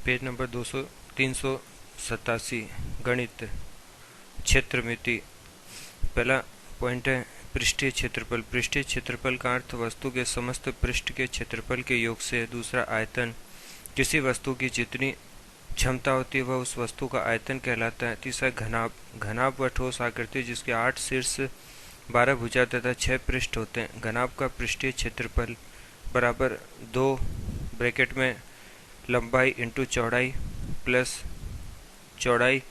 Page number 387 गणित क्षेत्रमिति। पहला point है पृष्ठीय क्षेत्रफल। पृष्ठीय क्षेत्रफल का अर्थ वस्तु के समस्त पृष्ठ के क्षेत्रफल के योग से है। दूसरा आयतन, किसी वस्तु की जितनी क्षमता होती है वह उस वस्तु का आयतन कहलाता है। तीसरा घनाभ। घनाभ व ठोस आकृति जिसके 8 शीर्ष 12 भुजा तथा 6 पृष्ठ होते हैं। घनाभ का पृष्ठीय क्षेत्रफल बराबर 2 ब्रैकेट में लंबाई इंटू चौड़ाई प्लस चौड़ाई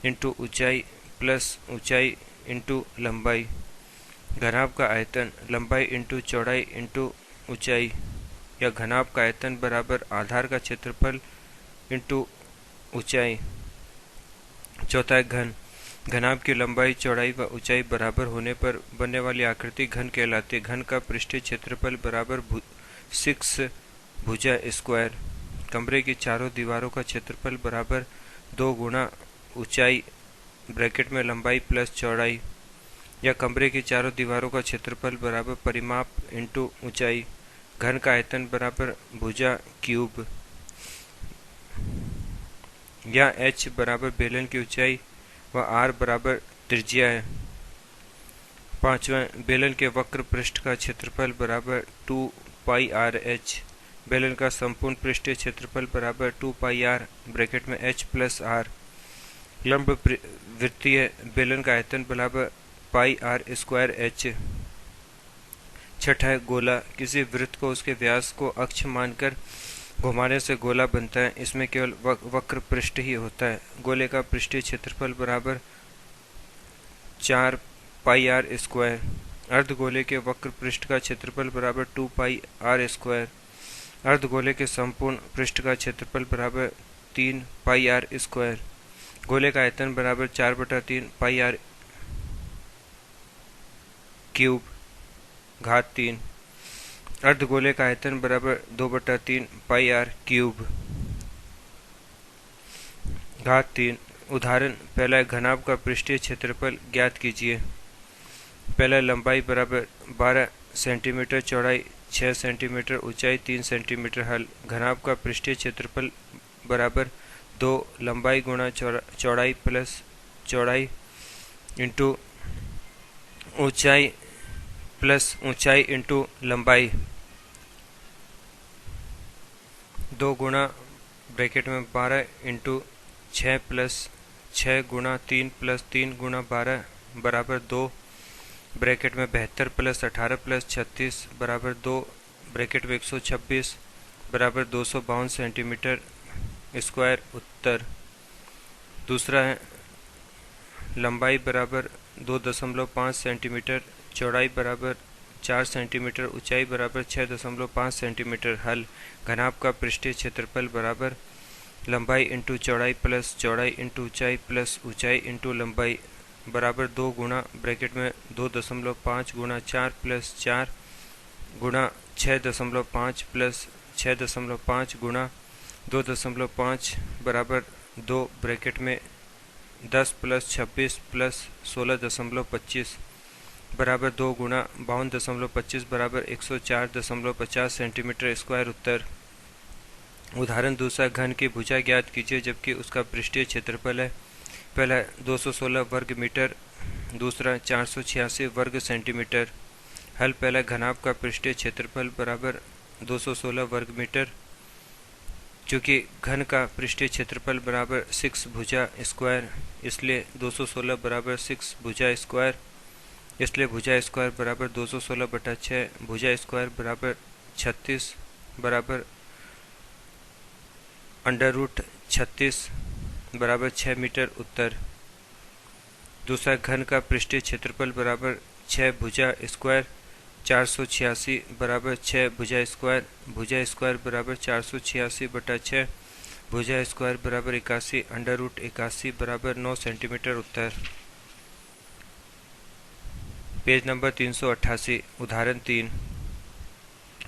इंटू ऊंचाई प्लस ऊंचाई इंटू लंबाई। घनाभ का आयतन लंबाई इंटू चौड़ाई इंटू ऊंचाई या घनाभ का आयतन बराबर आधार का क्षेत्रफल इंटू ऊंचाई। चौथा है घन। घनाभ की लंबाई चौड़ाई व ऊंचाई बराबर होने पर बनने वाली आकृति घन कहलाती है। घन का पृष्ठीय क्षेत्रफल बराबर 6 भुजा स्क्वायर। कमरे की चारों दीवारों का क्षेत्रफल बराबर 2 गुना ऊंचाई ब्रैकेट में लंबाई प्लस चौड़ाई या कमरे की चारों दीवारों का क्षेत्रफल बराबर परिमाप इंटू ऊंचाई। घन का आयतन बराबर भुजा क्यूब या h बराबर बेलन की ऊंचाई व r बराबर त्रिज्या है। पांचवा, बेलन के वक्र पृष्ठ का क्षेत्रफल बराबर 2 पाई r h। बेलन का संपूर्ण पृष्ठीय क्षेत्रफल बराबर 2 पाई r ब्रैकेट में h प्लस r। लंब वृत्तीय बेलन का आयतन बराबर पाई r स्क्वायर h। छठा है गोला। किसी वृत्त को उसके व्यास को अक्ष मानकर घुमाने से गोला बनता है। इसमें केवल वक्र पृष्ठ ही होता है। गोले का पृष्ठीय क्षेत्रफल बराबर 4 पाई r स्क्वायर। अर्धगोले के वक्र पृष्ठ का क्षेत्रफल बराबर 2 पाई r स्क्वायर। अर्धगोले के संपूर्ण पृष्ठ का क्षेत्रफल बराबर 3 पाई r स्क्वायर। गोले का आयतन बराबर 4/3 पाई r क्यूब घात 3। अर्धगोले का आयतन बराबर 2/3 पाई r क्यूब घात 3। उदाहरण पहला, घनाभ का पृष्ठीय क्षेत्रफल ज्ञात कीजिए। पहला, लंबाई बराबर 12 सेंटीमीटर, चौड़ाई 6 सेंटीमीटर, ऊंचाई 3 सेंटीमीटर। हल। घनाभ का पृष्ठीय क्षेत्रफल बराबर 2 लंबाई गुणा चौड़ाई प्लस चौड़ाई इंटू ऊंचाई प्लस ऊंचाई इंटू लंबाई। 2 गुणा ब्रैकेट में 12 इंटू 6 प्लस 6 गुणा 3 प्लस 3 गुणा 12 बराबर 2 ब्रैकेट में 72 प्लस 18 प्लस 36 बराबर 2 ब्रैकेट में 126 बराबर 252 सेंटीमीटर स्क्वायर। उत्तर। दूसरा है लंबाई बराबर 2.5 सेंटीमीटर, चौड़ाई बराबर 4 सेंटीमीटर, ऊंचाई बराबर 6.5 सेंटीमीटर। हल। घनाभ का पृष्ठीय क्षेत्रफल बराबर लंबाई इंटू चौड़ाई प्लस चौड़ाई इंटू ऊंचाई प्लस ऊंचाई इंटू लंबाई बराबर 2 गुणा ब्रैकेट में 2.5 गुणा 4 प्लस 4 गुणा 6.5 प्लस 6.5 गुणा 2.5 बराबर 2 ब्रैकेट में 10 प्लस 26 प्लस 16.25 बराबर 2 गुणा 52.25 बराबर 104.50 सेंटीमीटर स्क्वायर। उत्तर। उदाहरण दूसरा, घन की भुजा ज्ञात कीजिए जबकि उसका पृष्ठीय क्षेत्रफल है। पहला 216 वर्ग मीटर, दूसरा 486 वर्ग सेंटीमीटर। हल। पहला, घनाभ का पृष्ठीय क्षेत्रफल बराबर 216 वर्ग मीटर। चूँकि घन का पृष्ठीय क्षेत्रफल बराबर 6 भुजा स्क्वायर इसलिए 216 बराबर 6 भुजा स्क्वायर, इसलिए भुजा स्क्वायर बराबर 216/6 भुजा स्क्वायर बराबर 36 बराबर √36 बराबर 6 मीटर। उत्तर। दूसरा, घन का पृष्ठीय क्षेत्रफल बराबर 6 भुजा स्क्वायर, 486 बराबर 6 भुजा स्क्वायर बराबर 486/6 भुजा स्क्वायर बराबर 81 √81 बराबर 9 सेंटीमीटर। उत्तर। पेज नंबर 388 उदाहरण 3।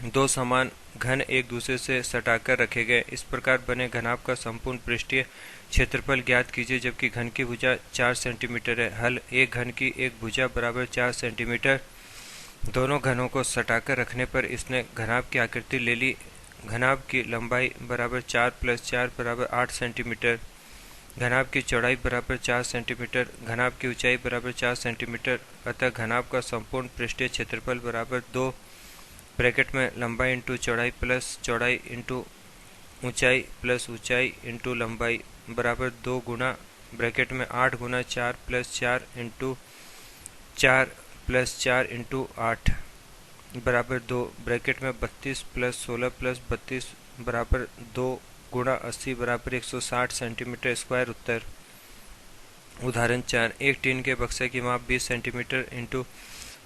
2 समान घन एक दूसरे से सटाकर रखे गए। इस प्रकार बने घनाभ का संपूर्ण पृष्ठीय क्षेत्रफल ज्ञात कीजिए जबकि घन की भुजा 4 सेंटीमीटर है। हल। एक घन की एक भुजा बराबर 4 सेंटीमीटर। दोनों घनों को सटाकर रखने पर इसने घनाभ की आकृति ले ली। घनाभ की लंबाई बराबर 4 + 4 बराबर 8 सेंटीमीटर, घनाभ की चौड़ाई बराबर 4 सेंटीमीटर, घनाभ की ऊंचाई बराबर 4 सेंटीमीटर, अतः घनाभ का संपूर्ण पृष्ठीय क्षेत्रफल बराबर 2 ब्रैकेट में लंबाई इंटू चौड़ाई प्लस चौड़ाई इंटू ऊंचाई प्लस ऊंचाई इंटू लंबाई बराबर 2 गुना ब्रैकेट में 8 गुना 4 + 4 इंटू 4 + 4 इंटू 8 बराबर 2 ब्रैकेट में 32 + 16 + 32 बराबर 2 गुणा 80 बराबर 160 सेंटीमीटर स्क्वायर उत्तर। उदाहरण 4, एक टीन के बक्से की माप 20 centimetre into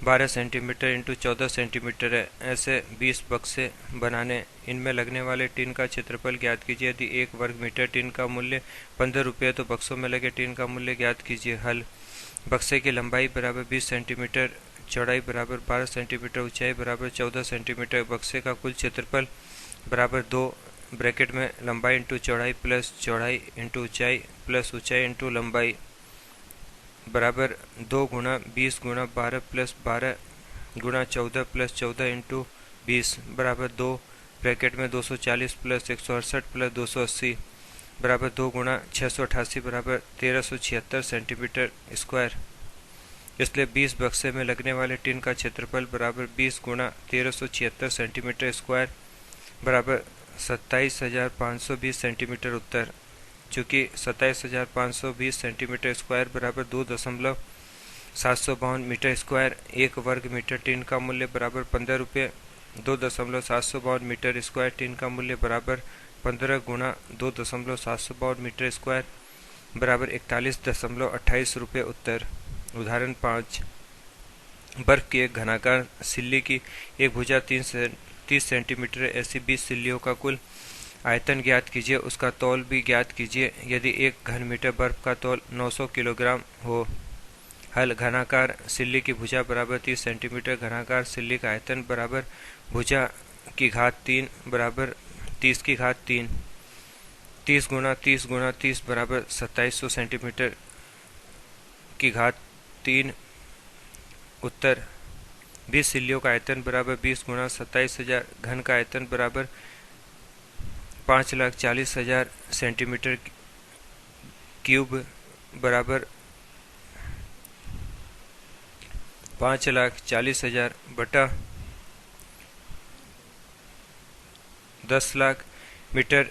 12 centimetre into 14 centimetre है। ऐसे 20 बक्से बनाने इनमें लगने वाले टीन का क्षेत्रफल ज्ञात कीजिए। यदि 1 वर्ग मीटर टीन का मूल्य 15 रुपये तो बक्सों में लगे टीन का मूल्य ज्ञात कीजिए। हल: बक्से की लंबाई बराबर 20 सेंटीमीटर, चौड़ाई बराबर 12 सेंटीमीटर, ऊंचाई बराबर 14 सेंटीमीटर, बक्से का कुल क्षेत्रफल बराबर 2 ब्रैकेट में लंबाई इंटू चौड़ाई प्लस चौड़ाई इंटू ऊंचाई प्लस ऊंचाई इंटू लंबाई बराबर 2 गुणा 20 गुणा 12 + 12 गुणा 14 + 14 इंटू 20 बराबर 2 ब्रैकेट में 240 + 168 + 280 बराबर 2 गुणा 688 बराबर 1376 सेंटीमीटर स्क्वायर। इसलिए 20 बक्से में लगने वाले टीन का क्षेत्रफल बराबर 20 गुणा 1376 सेंटीमीटर स्क्वायर बराबर 27,520 सेंटीमीटर उत्तर। चूँकि 27,520 सेंटीमीटर स्क्वायर बराबर 2,752 मीटर स्क्वायर, 1 वर्ग मीटर टीन का मूल्य बराबर 15 रुपये, 2,752 मीटर स्क्वायर टीन का मूल्य बराबर 15 गुणा 2,752 मीटर स्क्वायर बराबर 41.28 रुपये उत्तर। उदाहरण 5, बर्फ की एक घनाकार सिल्ली की एक भुजा 30 सेंटीमीटर है। ऐसी 20 सिल्लियों का कुल आयतन ज्ञात कीजिए, उसका तौल भी ज्ञात कीजिए। यदि 1 घन मीटर बर्फ का तौल 900 किलोग्राम हो। हल: घनाकार सिल्ली की भुजा बराबर 30 सेंटीमीटर, घनाकार सिल्ली का आयतन बराबर भुजा की घात 3 बराबर 30 की घात 3, 30 गुणा 30 गुणा 30 बराबर 2700 सेंटीमीटर की घात 3 उत्तर। 20 सिल्लियों का आयतन बराबर 20 गुणा 27,000, घन का आयतन बराबर 5,40,000 सेंटीमीटर क्यूब बराबर 5,40,000 बटा 10 लाख मीटर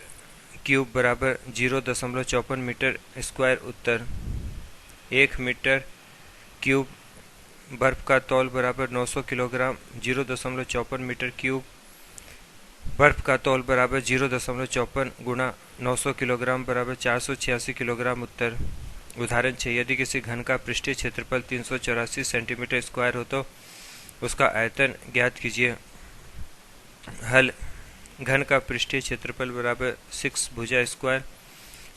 क्यूब बराबर 0.54 मीटर स्क्वायर उत्तर। 1 मीटर क्यूब बर्फ का तौल बराबर 900 किलोग्राम, 0.54 मीटर क्यूब बर्फ का तौल बराबर 0.54 गुणा 900 किलोग्राम बराबर 486 किलोग्राम उत्तर। उदाहरण 6, यदि किसी घन का पृष्ठीय क्षेत्रफल 384 सेंटीमीटर स्क्वायर हो तो उसका आयतन ज्ञात कीजिए। हल: घन का पृष्ठीय क्षेत्रफल बराबर 6 भुजा स्क्वायर,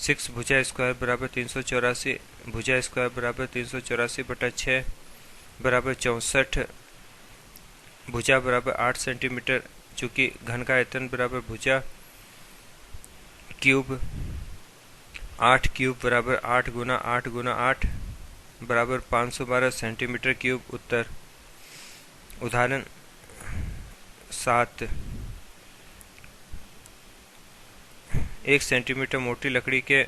6 भुजा स्क्वायर बराबर 384, भुजा स्क्वायर बराबर 384 बटा 6 बराबर 64, भुजा बराबर 8 सेंटीमीटर। चूँकि घन का आयतन बराबर भुजा क्यूब 8 क्यूब बराबर 8 गुना 8 गुना 8 बराबर 512 सेंटीमीटर क्यूब उत्तर। उदाहरण 7, 1 सेंटीमीटर मोटी लकड़ी के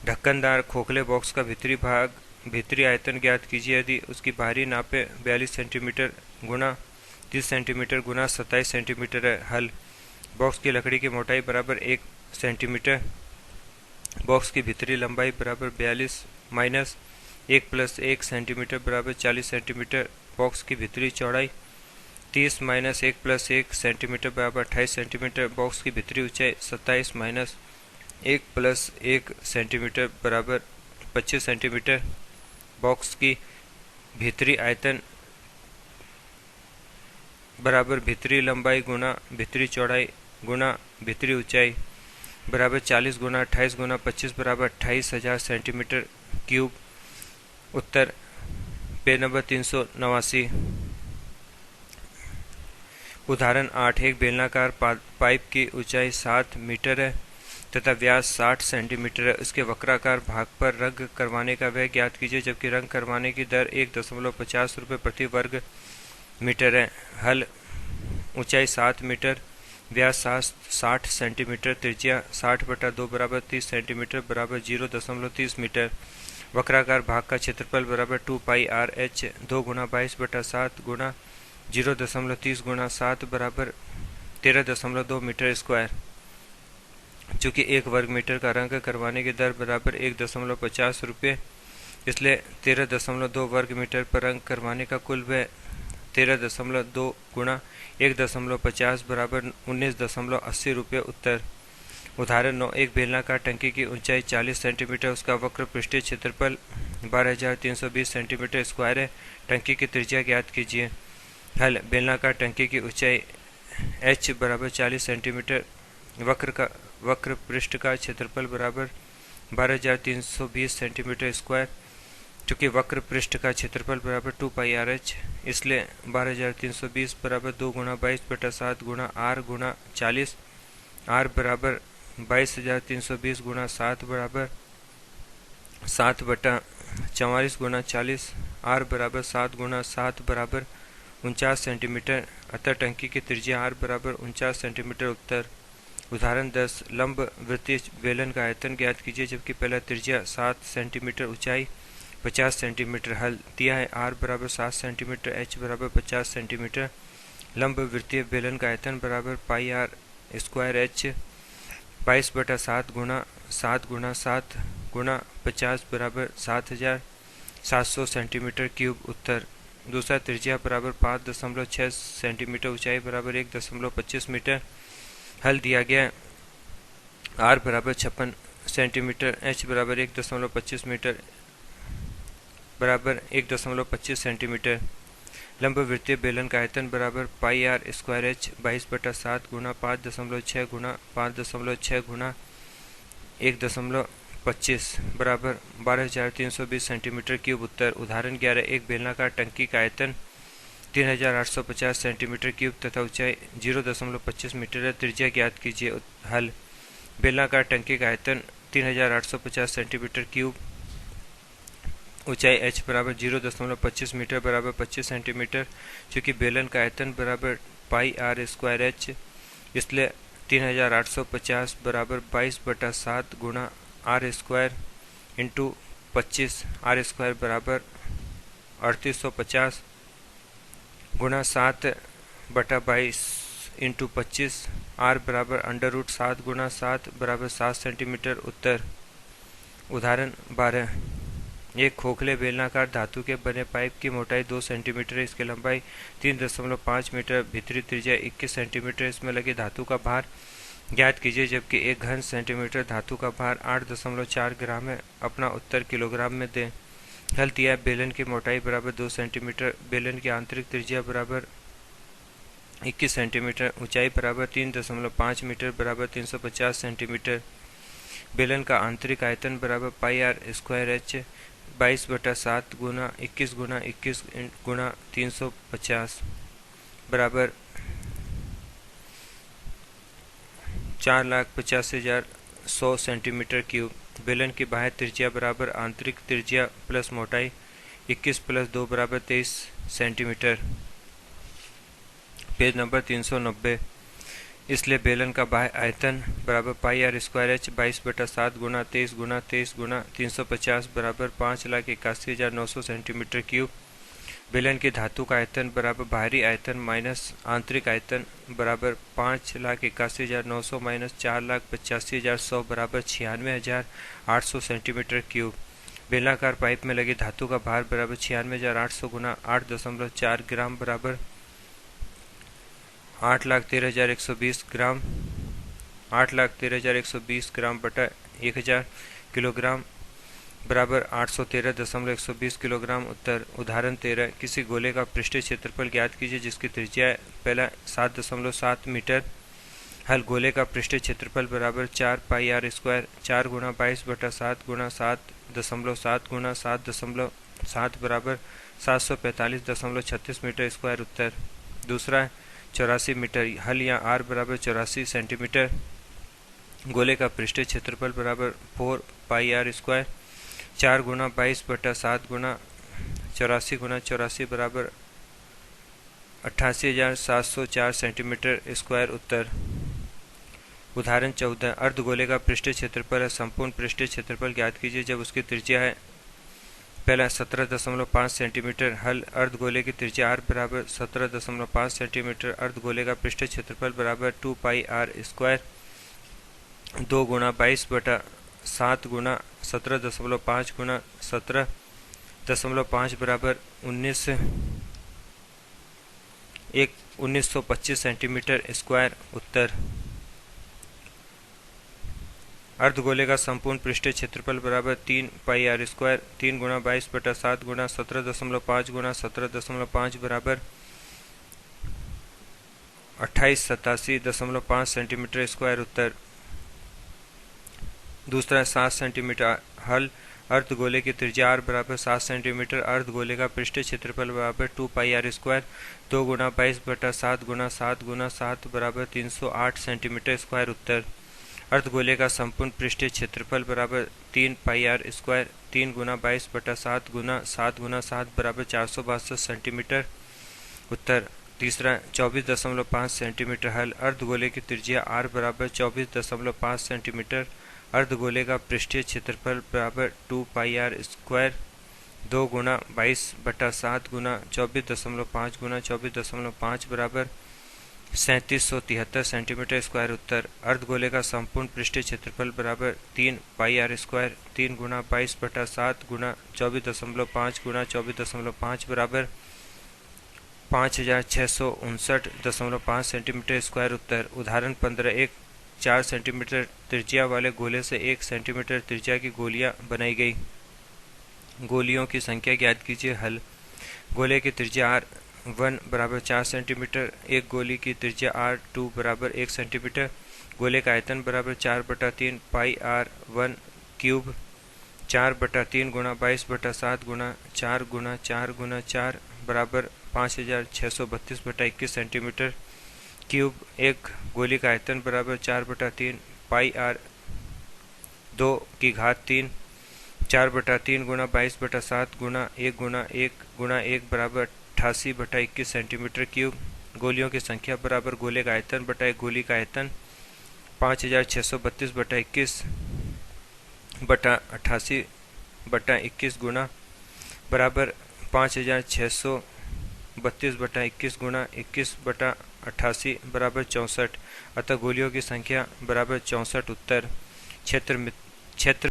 ढक्कनदार खोखले बॉक्स का भीतरी आयतन ज्ञात कीजिए। यदि उसकी बाहरी नापें 42 सेंटीमीटर गुना 30 सेंटीमीटर गुना 27 सेंटीमीटर है। हल: बॉक्स की लकड़ी की मोटाई बराबर 1 सेंटीमीटर, बॉक्स की भीतरी लंबाई बराबर 42 माइनस 1 + 1 सेंटीमीटर बराबर 40 सेंटीमीटर, बॉक्स की भीतरी चौड़ाई 30 माइनस 1 + 1 सेंटीमीटर बराबर 28 सेंटीमीटर, बॉक्स की भीतरी ऊंचाई 27 माइनस 1 + 1 सेंटीमीटर बराबर 25 सेंटीमीटर, बॉक्स की भीतरी आयतन बराबर भीतरी लंबाई गुना भीतरी चौड़ाई गुना भीतरी ऊंचाई बराबर 40 गुना 28 गुना 25 बराबर 28,000 सेंटीमीटर क्यूब उत्तर। Page number 389। उदाहरण 8, एक बेलनाकार पाइप की ऊंचाई 7 मीटर है तथा व्यास 60 सेंटीमीटर है। उसके वक्राकार भाग पर रंग करवाने का व्यय ज्ञात कीजिए, जबकि रंग करवाने की दर 1.50 रुपये प्रति वर्ग मीटर है। हल: ऊंचाई 7 मीटर व्यास 60 सेंटीमीटर, त्रिज्या 60/2 बराबर 30 सेंटीमीटर बराबर 0.30 मीटर। वक्राकार भाग का क्षेत्रफल बराबर 2πr/h। 2 गुणा 22/7 गुणा 0.30 गुणा 7 बराबर 13.2 मीटर स्क्वायर। चूँकि 1 वर्ग मीटर का रंग करवाने की दर बराबर 1.50 रुपये, इसलिए 13.2 वर्ग मीटर पर रंग करवाने का कुल व्यय 13.2 गुणा 1.50 बराबर 19.80 रुपये। उत्तर। उदाहरण 9। एक बेलनाकार टंकी की ऊंचाई 40 सेंटीमीटर, उसका वक्र पृष्ठीय क्षेत्रफल 12,320 सेंटीमीटर स्क्वायर है। टंकी की त्रिज्या ज्ञात कीजिए। हल। बेलनाकार टंकी की ऊंचाई h बराबर 40 सेंटीमीटर, वक्र पृष्ठ का क्षेत्रफल बराबर 12,320 सेंटीमीटर स्क्वायर। चूँकि वक्र पृष्ठ का क्षेत्रफल बराबर 2πr/h, इसलिए 12,320 बराबर 2 गुणा 22/7 गुणा r गुणा 40। r बराबर 22,320 गुणा 7 बराबर 7/44 गुणा 40। r बराबर 7 गुणा 7 बराबर 49 सेंटीमीटर, अतः टंकी की त्रिज्या r बराबर 49 सेंटीमीटर। उत्तर। उदाहरण 10। लंब वृत्तीय बेलन का आयतन ज्ञात कीजिए, जबकि पहला त्रिज्या 7 सेंटीमीटर, ऊंचाई 50 सेंटीमीटर। हल दिया है r बराबर 7 सेंटीमीटर, h बराबर 50 सेंटीमीटर। लंब वृत्तीय बेलन का आयतन बराबर πr² h। 22/7 गुणा 7 गुणा 7 गुणा 50 बराबर 7,700 सेंटीमीटर क्यूब। उत्तर। दूसरा त्रिज्या बराबर 5.6 सेंटीमीटर, ऊंचाई बराबर 1.25 मीटर। हल दिया गया r बराबर 56 सेंटीमीटर, h बराबर 1.25 मीटर बराबर 1.25 सेंटीमीटर। लंब वृत्तीय बेलन का आयतन बराबर πr² h। 22/7 गुणा 5.6 गुणा 5.6 गुणा 1.25 बराबर 12,320 सेंटीमीटर क्यूब। उत्तर। उदाहरण 11। एक बेलनाकार टंकी का आयतन 3,850 सेंटीमीटर क्यूब तथा ऊंचाई 0.25 मीटर है। त्रिज्या ज्ञात कीजिए। हल। बेलनाकार टंकी का आयतन 3,850 सेंटीमीटर क्यूब, ऊंचाई h बराबर 0.25 मीटर बराबर 25 सेंटीमीटर। चूँकि बेलन का आयतन बराबर πr² h, इसलिए 3,850 बराबर 22/7 गुणा r² इंटू 25। r² बराबर 3850 गुणा 7/22 इंटू 25। r बराबर √7 गुणा 7 बराबर 7 सेंटीमीटर। उत्तर। उदाहरण 12। एक खोखले बेलनाकार धातु के बने पाइप की मोटाई 2 सेंटीमीटर है, इसकी लंबाई 3.5 मीटर, भीतरी त्रिज्या 21 सेंटीमीटर। इसमें लगी धातु का भार ज्ञात कीजिए, जबकि 1 घन सेंटीमीटर धातु का भार 8.4 ग्राम है। अपना उत्तर किलोग्राम में दें। हल दिया है। बेलन की मोटाई बराबर 2 सेंटीमीटर, बेलन की आंतरिक त्रिज्या बराबर 21 सेंटीमीटर, ऊंचाई बराबर 3.5 मीटर बराबर 350 सेंटीमीटर। बेलन का आंतरिक आयतन बराबर πr² h। 22/7 गुणा 21 गुणा 21 गुणा 350 बराबर 4,85,100 सेंटीमीटर क्यूब। बेलन की बाह्य त्रिज्या बराबर आंतरिक त्रिज्या प्लस मोटाई 21 + 2 बराबर 23 सेंटीमीटर। Page number 390। इसलिए बेलन का बाह्य आयतन बराबर πr² h। 22/7 गुणा 23 गुणा 23 गुणा 350 बराबर 5,81,900 सेंटीमीटर क्यूब। बेलन की धातु का आयतन बराबर बाहरी आयतन माइनस आंतरिक आयतन बराबर 5,81,900 माइनस 4,85,100 बराबर 96,800 सेंटीमीटर क्यूब। बेलनाकार पाइप में लगी धातु का भार बराबर 96,800 गुणा 8.4 ग्राम बराबर 8,13,120 ग्राम। 8,13,120 ग्राम बटा 1,000 किलोग्राम बराबर 813.120 किलोग्राम। उत्तर। उदाहरण 13। किसी गोले का पृष्ठीय क्षेत्रफल ज्ञात कीजिए जिसकी त्रिज्या पहला 7.7 मीटर। हल। गोले का पृष्ठीय क्षेत्रफल बराबर 4πr²। 4 गुणा 22/7 गुणा 7.7 गुणा 7.7 बराबर 745.36 मीटर स्क्वायर। उत्तर। दूसरा 84 मीटर। हल। या r बराबर 84 सेंटीमीटर। गोले का पृष्ठीय क्षेत्रफल बराबर 4πr²। 4 गुणा 22/7 गुणा 84 गुणा 84 बराबर 88,704 सेंटीमीटर स्क्वायर। उत्तर। उदाहरण 14, अर्धगोले का पृष्ठीय क्षेत्रफल है। संपूर्ण पृष्ठीय क्षेत्रफल ज्ञात कीजिए जब उसकी त्रिज्या है। पहला 17.5 सेंटीमीटर। हल, अर्धगोले की त्रिज्या r बराबर 17.5 सेंटीमीटर। अर्धगोले का पृष्ठीय क्षेत्रफल बराबर 2 पाई r स्क्वायर 2 गुणा 22/7 गुणा 17.5 गुणा 17.5 बराबर 1925 सेंटीमीटर स्क्वायर। उत्तर। अर्धगोले का संपूर्ण पृष्ठीय क्षेत्रफल बराबर 3 पाई r स्क्वायर 3 गुणा 22/7 गुणा 17.5 गुणा 17.5 बराबर 2887.5 सेंटीमीटर स्क्वायर। उत्तर। दूसरा 7 सेंटीमीटर। हल, अर्धगोले की त्रिज्या r बराबर 7 सेंटीमीटर। अर्धगोले का पृष्ठीय क्षेत्रफल बराबर 2 पाई r स्क्वायर 2 गुणा 22/7 गुणा 7 गुणा 7 बराबर 308 सेंटीमीटर स्क्वायर। उत्तर। अर्धगोले का संपूर्ण पृष्ठीय क्षेत्रफल बराबर 3 पाई r स्क्वायर 3 गुणा 22/7 गुणा 7 गुणा 7 बराबर 462 सेंटीमीटर। उत्तर। तीसरा 24.5 सेंटीमीटर। हल, अर्धगोले की त्रिज्या r बराबर 24.5 सेंटीमीटर। अर्धगोले का पृष्ठीय क्षेत्रफल बराबर 2 पाई r स्क्वायर 2 गुणा 22/7 गुणा 24.5 गुणा 24.5 बराबर 3773 सेंटीमीटर स्क्वायर। उत्तर। अर्धगोले का संपूर्ण पृष्ठीय क्षेत्रफल बराबर 3 पाई r स्क्वायर 3 गुणा 22/7 गुणा 24.5 गुणा 24.5 बराबर 5659.5 सेंटीमीटर स्क्वायर। उत्तर। उदाहरण 15, एक 4 सेंटीमीटर त्रिज्या वाले गोले से 1 सेंटीमीटर त्रिज्या की गोलियां बनाई गई। गोलियों की संख्या ज्ञात कीजिए। हल, गोले की त्रिज्या r1 बराबर 4 सेंटीमीटर। एक गोली की त्रिज्या r2 बराबर 1 सेंटीमीटर। गोले का आयतन बराबर 4/3 पाई r1 क्यूब 4/3 गुणा 22/7 गुणा 4 गुणा 4 गुणा 4 बराबर 5632/21 सेंटीमीटर क्यूब। एक गोली का आयतन बराबर 4/3 पाई r2 की घात 3 4/3 गुणा 22/7 गुणा 1 गुणा 1 गुणा 1 बराबर 88/21 सेंटीमीटर क्यूब। गोलियों की संख्या बराबर गोले का आयतन बटा एक गोली का आयतन 5632/21 बटा 88/21 गुणा बराबर 5632/21 गुणा 21/88 बराबर 64। अतः गोलियों की संख्या बराबर 64। उत्तर। क्षेत्र